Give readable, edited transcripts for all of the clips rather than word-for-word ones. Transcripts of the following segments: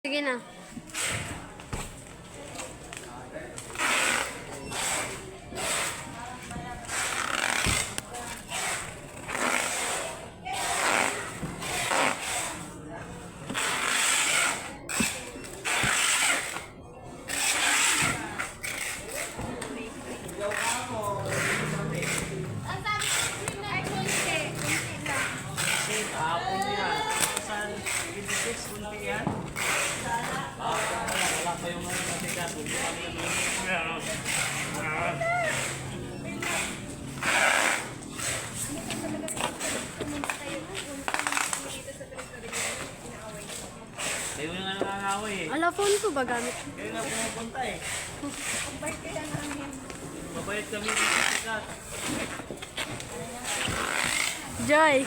Sige na. Kayo nga nangangaway eh. Ala, phone ko ba gamit? Kayo nga pumupunta eh. Mabait kaya namin. Mabait kami dito sa sikat. Joy,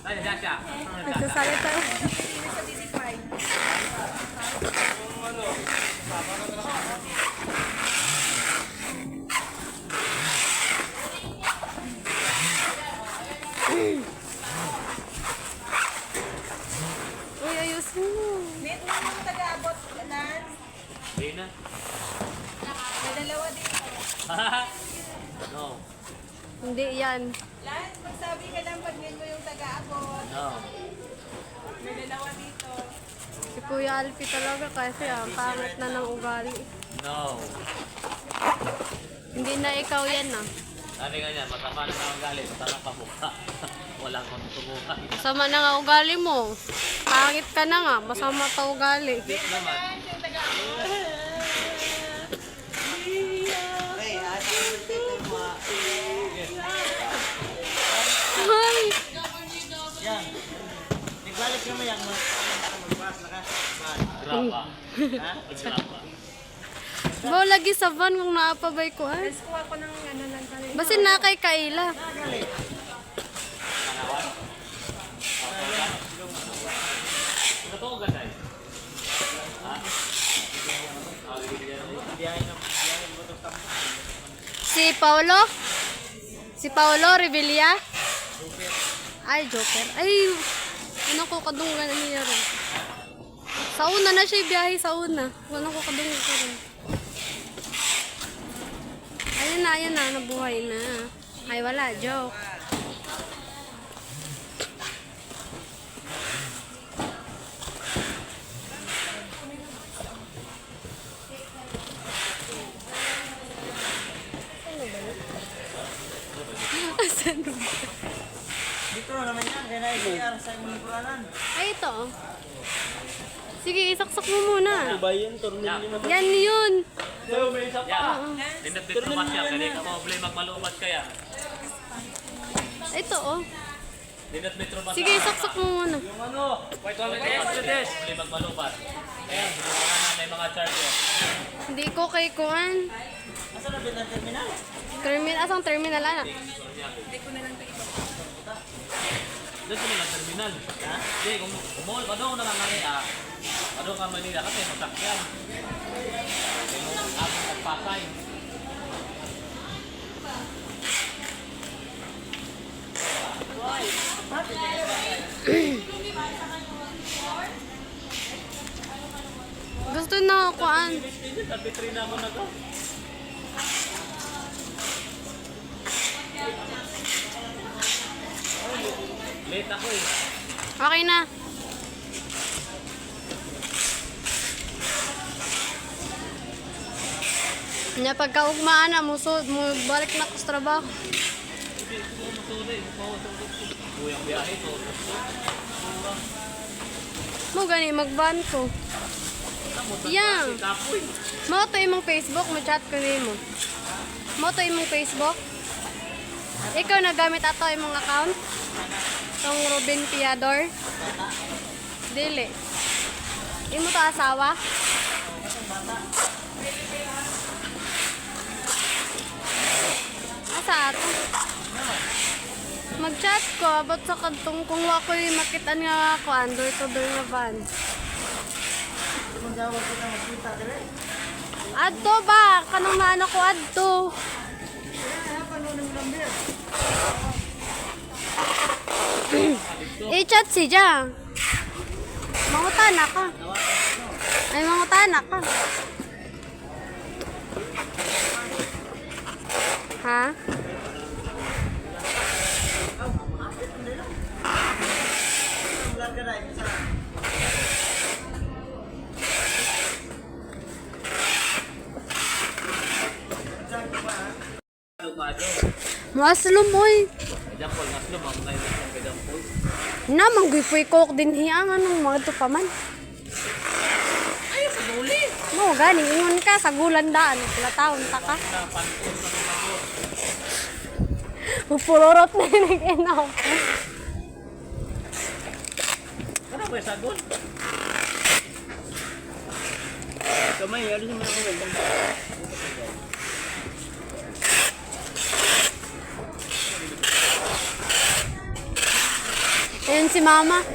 Ay, Dasha. nagsasalita. Sa Disify. Uy, ayusin mo. Net mo yung taga-abot, Lance. Hindi na. May dalawa dito. No. Hindi yan. Lance, magsabi ka lang pag net mo yung taga-abot. No. May dalawa dito. Si Kuya Alfie talaga kasi pangit na ng ugali. No. Hindi na ikaw yan Sabi nga niya, matama na ang galit, matama pa mukha. Walang kontutunguhan. Masama na nga ugali mo. Pangit ka na nga, masama pa ugali. Dik naman. Lance, yung taga-abot. Ay, Yan. Nagbalik kami yan. Magbas na ka. Graba. Ha? Graba. bo lagi sa van kung naapabay ko ay. Let's kuha ko ng ano lang tayo. Basin na kay Kaila. Manawan? Ito ko ganay. Ha? Biyahe mo ito sa Si Paolo? Si Paolo Revilla? Ay, Joker. Ay, ano ko kadunggan niya rin. Sa una na siya biyahe sa una. Wala ko kadunggan ko rin. Ayun na, nabuhay na. Ay, wala, joke. Asan ba? dito naman yan. Kaya na-ICR sa imong puranan. Ay, ito. Sige, isaksak mo muna. Bayan, turnin nyo na. Yan yun. Yan. Tinapit naman siya. Kaya ka problema magmalupat kaya. Ito, oh. Tinapit naman Sige, isaksak mo muna. Yung ano? Wait, one minute. Problema magmalupat. Ayan, sinuha na may mga charger. Hindi ko kay Kuan. Asa na bilang terminal? Asang terminal, ana? Doon sila ng terminal. Ha? Hindi, kung umol, ano na nga nga ano ka Manila kasi masakyan. Kung ako nagpakay. Gusto na Kuan. Tapitri na ako na to. Late ako eh. Okay na. Nya pagkaugmaan na mo balik na ko sa trabaho. Hindi, ko matuloy. Kuyang biyahe to. Mo gani magban ko. Yang. Kapoy. Mo to imong Facebook, mo chat ko nimo. Mo to imong Facebook. Ikaw nagamit ato imong account? Tong Robin Piador? Dili. Imo to asawa? Asa ato? Mag-chat ko about sa kadtong kung wa ko makitan nga ako under to door nga van. Magawag ko na magkita dire. Adto ba? Kanong naano ko adto? I-chat si Jang. Mangutan na ka. Mag-anak ka. Ha? Vlog ka na, isa. Lumado. Muslum, oy. Example, maslo, mga ngayon ng example. Na, manggipoy coke din hiyang. Anong mga ito pa man? Ay, panuli. No, gani. Ingon ka sa gulandaan. Pila taon ta ka. Sa pantun sa lumado. Pupurorot na yun. Inaw. Ano ba yung sagon? Kamay, ano siya mga welcome. Ayan si mama.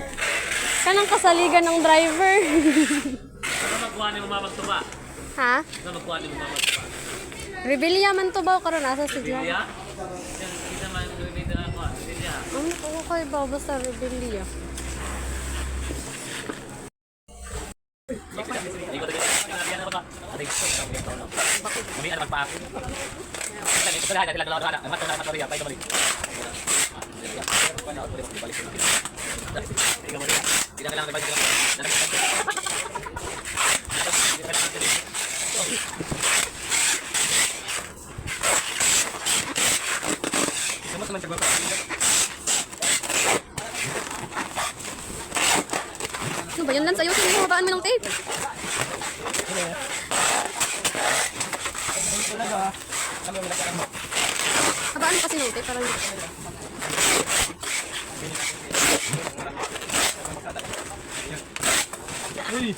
Kanang kasaligan ng driver. Ano magkuha ni mamagtuba? Ha? Ano magkuha ni mamagtuba? Rebellia man to ba o karon asa sigla? Bilya? Isa man yung dito na ako. Bilya. Ano ko kay ba basta rebellia? Hindi ko talaga. Sinabihan ako ba? Ating kami ano magpaako. Ito lahat sila dalawa na. Matto na matoriya pa ito balik. Tidak kailangan dibalik. Semua teman coba. Ano ba yun lang sa'yo? Sino habaan mo ng tape? Habaan mo kasi ng tape. Parang Uy.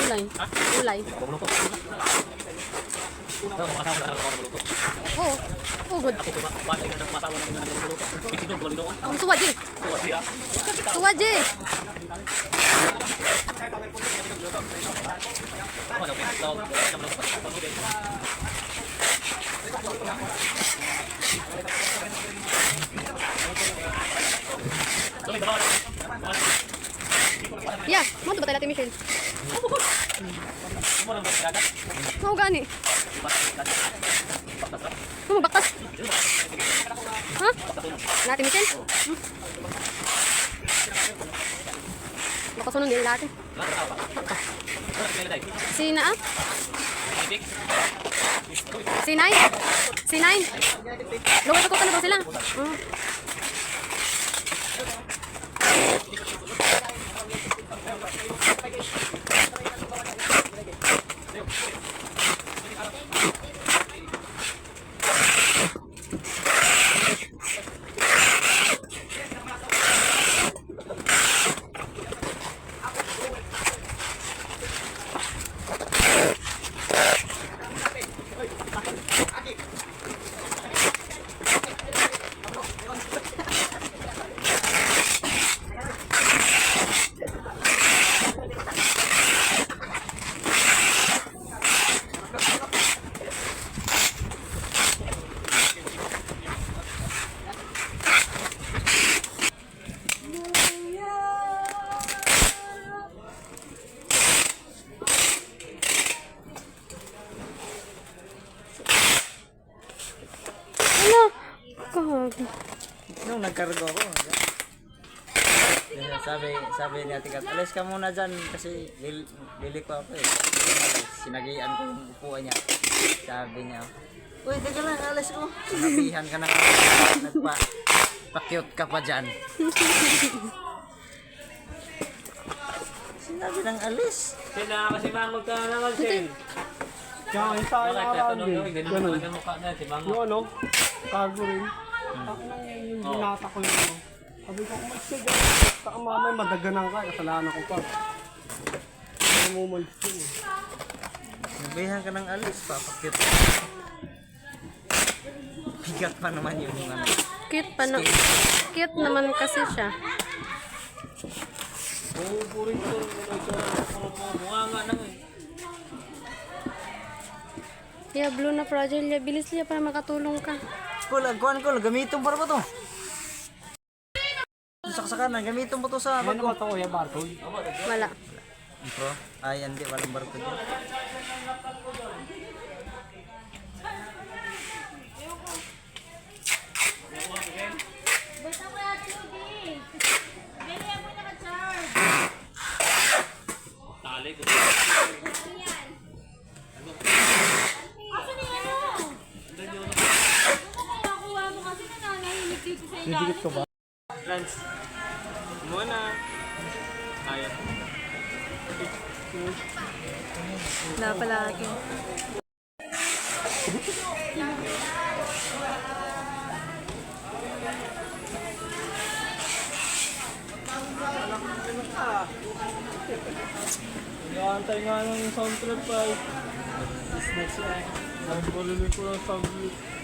ulay. Ulay. Oo. Oh, good. Ang suwad eh. Suwad eh. Yeah, mo to ba tayo natin, Michelle? Oo, gani. Ano, baktas? Ha? Natin, Michelle? Baka sunod din natin. Sina ah? Sinay? Sinay? Luwag ako ka na daw sila. Nung nagkargo ako. Sabi ni Ate Kat, alis ka muna dyan kasi lili ko ako eh. Sinagian ko yung upuan niya. Sabi niya, uy, teka lang, alis ko. Sinabihan ka na ka. Nagpa-cute ka pa dyan. Sinabi ng alis. Sila kasi mangot ka na naman, Sil. Kaya yung sa akin Bakit nakaraan tatanong din. daw, Ganun. ganun mukha na, si Mangot. Yung ano, cargo rin. Ako nang yung binata ko yung ano. Sabi ko, umalis ka dyan. Saka mamay, madaganan ka. Kasalanan ko pa. Hindi mo umalis yun eh. Sinabihan ka ng alis, papakute. Bigat pa naman yung ano. Cute pa no. Cute naman kasi siya. Oo, purin ko. Bunga nga nang eh. Yeah, blue na fragile. Yeah, bilis liya para makatulong ka. Kuan ko, gamitin para ba to? Saksakanan, gamitin mo to sa Ano ba ito, Kuya Barcode? Wala. Pro? Ay, hindi, walang barcode yun. Tali ko. Didikit ko ba? Lance. Muna. Ayaw. Wala pala akin. Nag-aantay nga ng soundtrack pa. Snacks yan. Ang balili ko ng soundtrack.